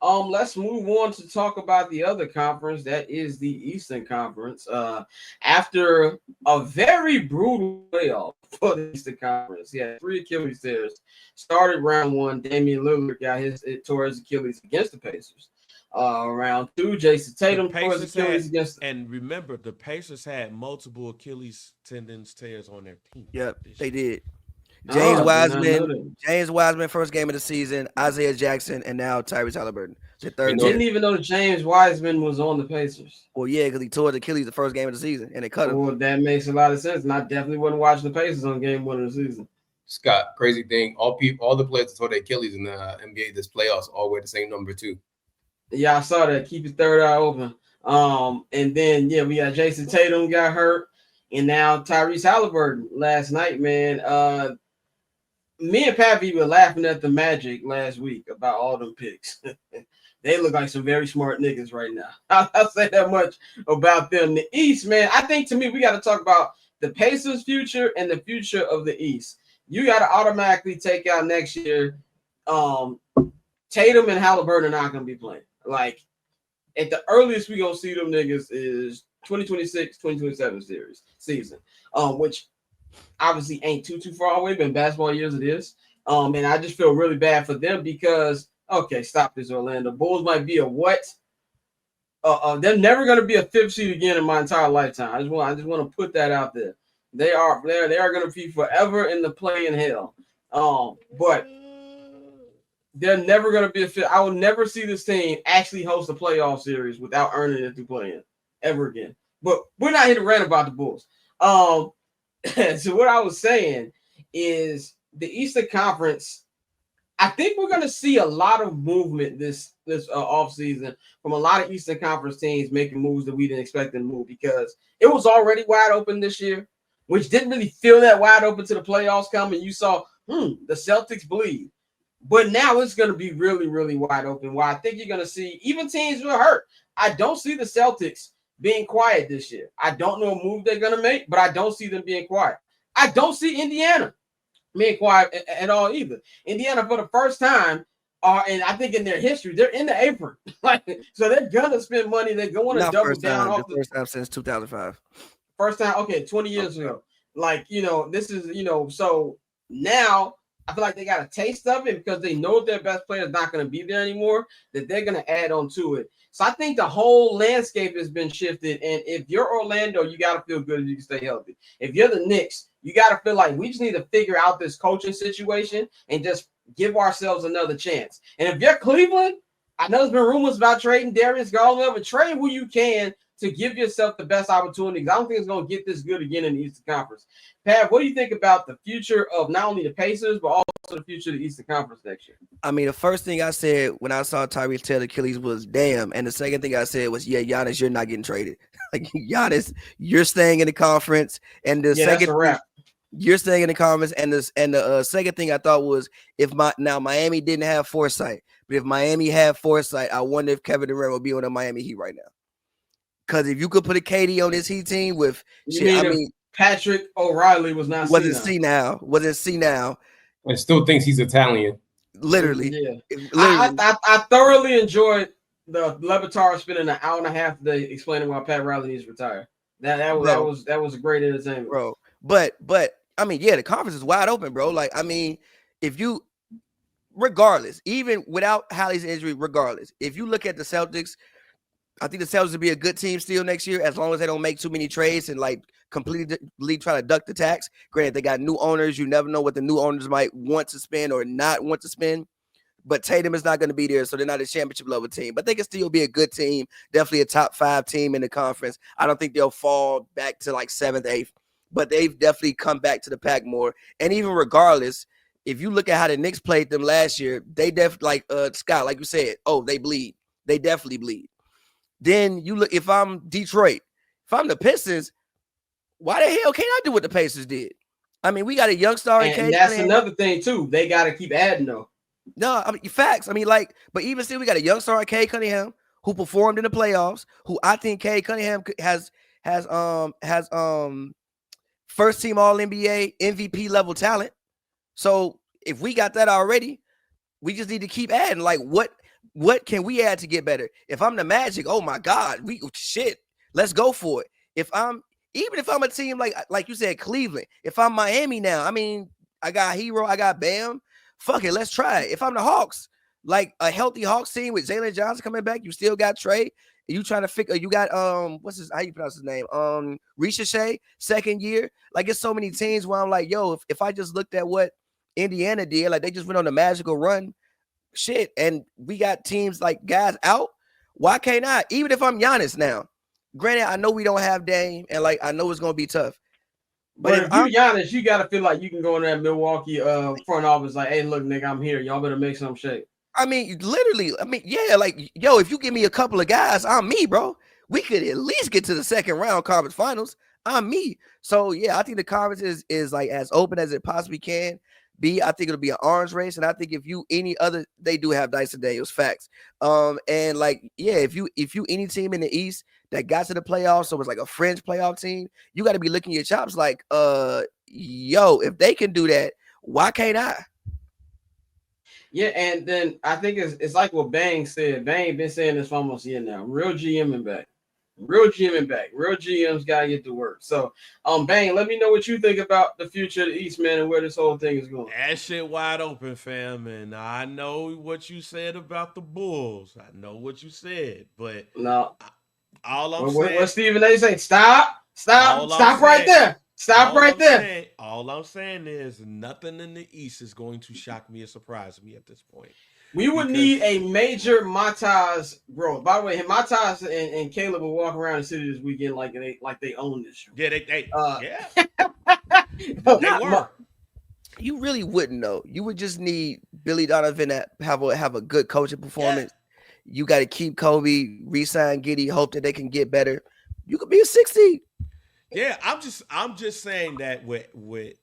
Let's move on to talk about the other conference, that is the Eastern Conference. After a very brutal playoff for the Eastern Conference, he had 3 Achilles tears. Started round 1, Damian Lillard got tore his Achilles against the Pacers. Round 2, Jason Tatum tore his Achilles against. And remember, the Pacers had multiple Achilles tendons tears on their team. Yep, they did. James Wiseman, first game of the season. Isaiah Jackson, and now Tyrese Halliburton. The third. Didn't even know that James Wiseman was on the Pacers. Well, yeah, because he tore his Achilles the first game of the season, and they cut him. Well, that makes a lot of sense. And I definitely wasn't watching the Pacers on game 1 of the season. Scott, crazy thing. All the players that tore their Achilles in the NBA this playoffs all wear the same number 2. Yeah, I saw that. Keep your third eye open. And then we got Jason Tatum got hurt, and now Tyrese Halliburton last night, man. Me and Pappy were laughing at the Magic last week about all them picks. They look like some very smart niggas right now. I'll say that much about them. The East, man, I think to me, we got to talk about the Pacers' future and the future of the East. You got to automatically take out next year. Tatum and Halliburton are not going to be playing. Like, at the earliest we going to see them niggas is 2026, 2027 season, which obviously ain't too far away, but in basketball years it is. And I just feel really bad for them because, okay, stop this, Orlando. Bulls might be a what? They're never going to be a 5th seed again in my entire lifetime. I just want to put that out there. They are going to be forever in the play-in hell. But they're never going to be a 5th. I will never see this team actually host a playoff series without earning it through play-in ever again. But we're not here to rant about the Bulls. So what I was saying is the Eastern Conference, I think we're going to see a lot of movement this offseason from a lot of Eastern Conference teams making moves that we didn't expect them to move because it was already wide open this year, which didn't really feel that wide open to the playoffs coming. You saw, the Celtics bleed. But now it's going to be really, really wide open where I think you're going to see even teams who are hurt. I don't see the Celtics being quiet this year. I don't know a move they're going to make, but I don't see them being quiet. I don't see Indiana being quiet at all either. Indiana, for the first time, and I think in their history, they're in the apron. So they're going to spend money. They're going to double down. The first time since 2005. First time, okay, 20 years ago. This is, so now I feel like they got a taste of it because they know their best player is not going to be there anymore, that they're going to add on to it. So I think the whole landscape has been shifted. And if you're Orlando, you got to feel good if you can stay healthy. If you're the Knicks, you got to feel like we just need to figure out this coaching situation and just give ourselves another chance. And if you're Cleveland, I know there's been rumors about trading Darius Garland, but trade who you can to give yourself the best opportunity. I don't think it's going to get this good again in the Eastern Conference. Pat, what do you think about the future of not only the Pacers, but also the future of the Eastern Conference next year? I mean, the first thing I said when I saw Tyrese tear Achilles was damn. And the second thing I said was, yeah, Giannis, you're not getting traded. Like, Giannis, you're staying in the conference. And the second that's a wrap. You're staying in the conference. And the second thing I thought was, Miami didn't have foresight, but if Miami had foresight, I wonder if Kevin Durant would be on the Miami Heat right now. Because if you could put a KD on this Heat team with, Patrick O'Reilly wasn't C now, and still thinks he's Italian. Literally, yeah. I thoroughly enjoyed the Lebatard spending an hour and a half today explaining why Pat Riley needs to retire. That was a great entertainment, bro. But I mean, yeah, the conference is wide open, bro. Like, I mean, regardless, even without Hallie's injury, regardless, if you look at the Celtics, I think the Celtics will be a good team still next year as long as they don't make too many trades and like completely try to duck the tax. Granted, they got new owners. You never know what the new owners might want to spend or not want to spend. But Tatum is not going to be there, so they're not a championship level team. But they can still be a good team, definitely a top 5 team in the conference. I don't think they'll fall back to like 7th, 8th, but they've definitely come back to the pack more. And even regardless, if you look at how the Knicks played them last year, they definitely, like Scott, like you said, they bleed. They definitely bleed. Then you look, if I'm Detroit, if I'm the Pistons, why the hell can't I do what the Pacers did? I mean, we got a young star. And that's another thing, too. They got to keep adding, though. No, I mean, facts. I mean, like, but even still, we got a young star, Cade Cunningham, who performed in the playoffs, who I think Cade Cunningham has first team All NBA MVP level talent. So if we got that already, we just need to keep adding. Like, what what can we add to get better? If I'm the Magic, oh my God, let's go for it. Even if I'm a team like you said, Cleveland, if I'm Miami now, I mean, I got Hero, I got Bam. Fuck it, let's try it. If I'm the Hawks, like a healthy Hawks team with Jalen Johnson coming back, you still got Trey. You trying to figure, you got how you pronounce his name? Ricochet, second year. Like, it's so many teams where I'm like, yo, if I just looked at what Indiana did, like they just went on a magical run, shit, and we got teams like guys out. Why can't I? Even if I'm Giannis now. Granted, I know we don't have Dame, and like I know it's gonna be tough. But if you Giannis, you gotta feel like you can go in that Milwaukee front office like, hey, look, nigga, I'm here. Y'all better make some shake. I mean, literally, yeah, like, yo, if you give me a couple of guys, I'm me, bro. We could at least get to the second round conference finals. I'm me. So yeah, I think the conference is like as open as it possibly can be. I think it'll be an arms race, and I think they do have Dyson Daniels, facts. And like, yeah, if you any team in the East that got to the playoffs, so it was like a fringe playoff team, you got to be licking your chops like, yo, if they can do that, why can't I? Yeah, and then I think it's like what Bang said. Bang been saying this for almost a year now. Real GMing back. Real GMs gotta get to work. So, Bang, let me know what you think about the future of the East, man, and where this whole thing is going. That shit wide open, fam. And I know what you said about the Bulls. I know what you said, but no. All I'm saying. What Stephen A. say? Stop right there. Stop right there. All I'm saying is nothing in the East is going to shock me or surprise me at this point. We would need a major Mataz growth. By the way, Mataz and Caleb will walk around the city this weekend like they own this show. Yeah, they were. You really wouldn't know. You would just need Billy Donovan to have a good coaching performance. Yeah. You got to keep Kobe, re-sign Giddey, hope that they can get better. You could be a 6 seed. Yeah, I'm just saying that with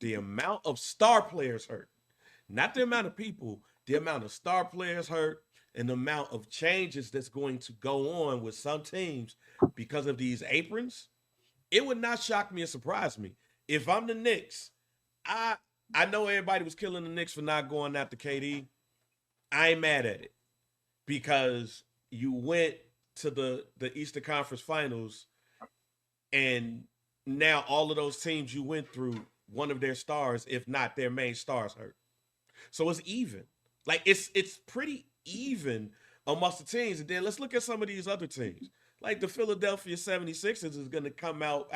the amount of star players hurt, not the amount of people, the amount of star players hurt, and the amount of changes that's going to go on with some teams because of these aprons, it would not shock me or surprise me. If I'm the Knicks, I know everybody was killing the Knicks for not going after KD. I ain't mad at it because you went to the Eastern Conference Finals, and now all of those teams you went through, one of their stars, if not their main stars, hurt. So it's even. Like, it's pretty even amongst the teams. And then let's look at some of these other teams. Like the Philadelphia 76ers is going to come out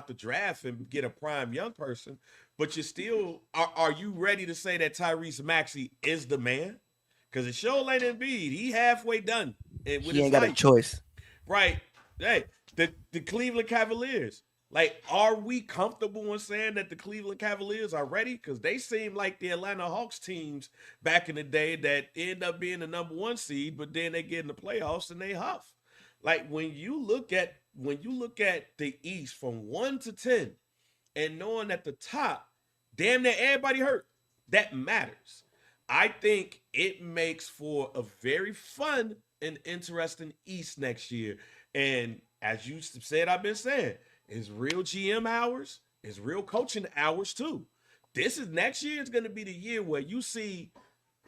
the draft and get a prime young person. But you still, are you ready to say that Tyrese Maxey is the man? Because it sure ain't Embiid. He halfway done. And he ain't got a choice. Right. Hey, the Cleveland Cavaliers. Like, are we comfortable in saying that the Cleveland Cavaliers are ready? Because they seem like the Atlanta Hawks teams back in the day that end up being the number 1 seed, but then they get in the playoffs and they huff. Like, when you look at the East from 1 to 10, and knowing at the top, damn near everybody hurt, that matters. I think it makes for a very fun and interesting East next year. And as you said, I've been saying, it's real GM hours, it's real coaching hours too. Next year is going to be the year where you see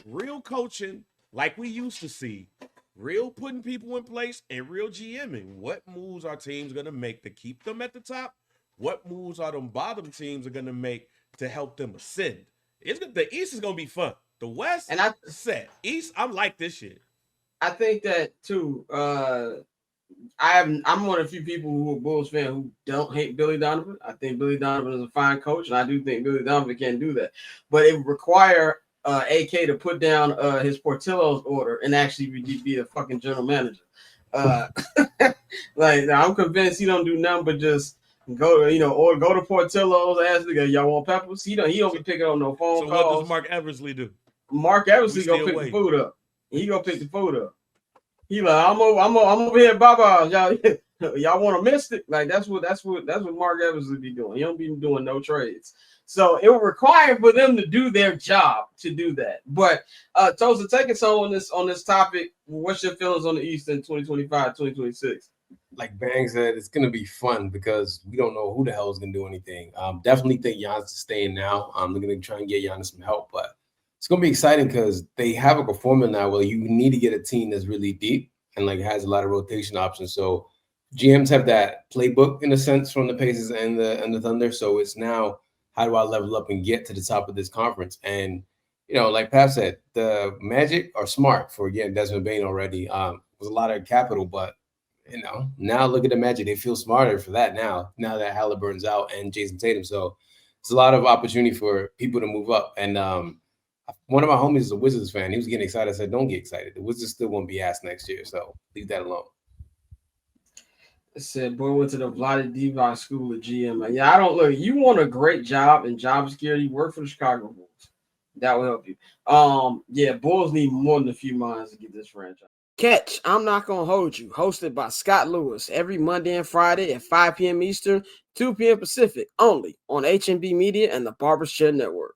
real coaching like we used to see, real putting people in place, and real GMing. What moves are teams going to make to keep them at the top? What moves are them bottom teams are going to make to help them ascend? The East is going to be fun. The West, and set. East, I'm like this shit. I think that too. I'm one of the few people who are Bulls fan who don't hate Billy Donovan. I think Billy Donovan is a fine coach, and I do think Billy Donovan can do that. But it would require AK to put down his Portillo's order and actually be a fucking general manager. Like, I'm convinced he don't do nothing but just go to Portillo's, ask the guy, y'all want peppers? He don't be picking up no phone calls. So what does Mark Eversley do? Mark Eversley go pick the food up. He go pick the food up. He like, I'm over here, Baba. Y'all want a mystic? Like, that's what Mark Evans would be doing. He don't be doing no trades. So it would require for them to do their job to do that. But Tosa, take us on this topic. What's your feelings on the East in 2025, 2026? Like Bang said, it's gonna be fun because we don't know who the hell is gonna do anything. Definitely think Giannis is staying now. I'm gonna try and get Giannis some help, but it's gonna be exciting because they have a formula now where you need to get a team that's really deep and like has a lot of rotation options. So GMs have that playbook in a sense from the Pacers and the Thunder. So it's now, how do I level up and get to the top of this conference? And like Pat said, the Magic are smart for getting Desmond Bain already. Was a lot of capital, but now look at the Magic. They feel smarter for that now that Halliburton's out and Jason Tatum. So it's a lot of opportunity for people to move up. And one of my homies is a Wizards fan. He was getting excited. I said, don't get excited. The Wizards still won't be asked next year. So leave that alone. I said, boy, went to the Vlade Divac School of GM. Yeah, I don't look. You want a great job in job security, work for the Chicago Bulls. That will help you. Yeah, Bulls need more than a few minds to get this franchise. Catch I'm Not Gonna Hold You, hosted by Scott Lewis, every Monday and Friday at 5 p.m. Eastern, 2 p.m. Pacific, only on HNB Media and the Barbershop Network.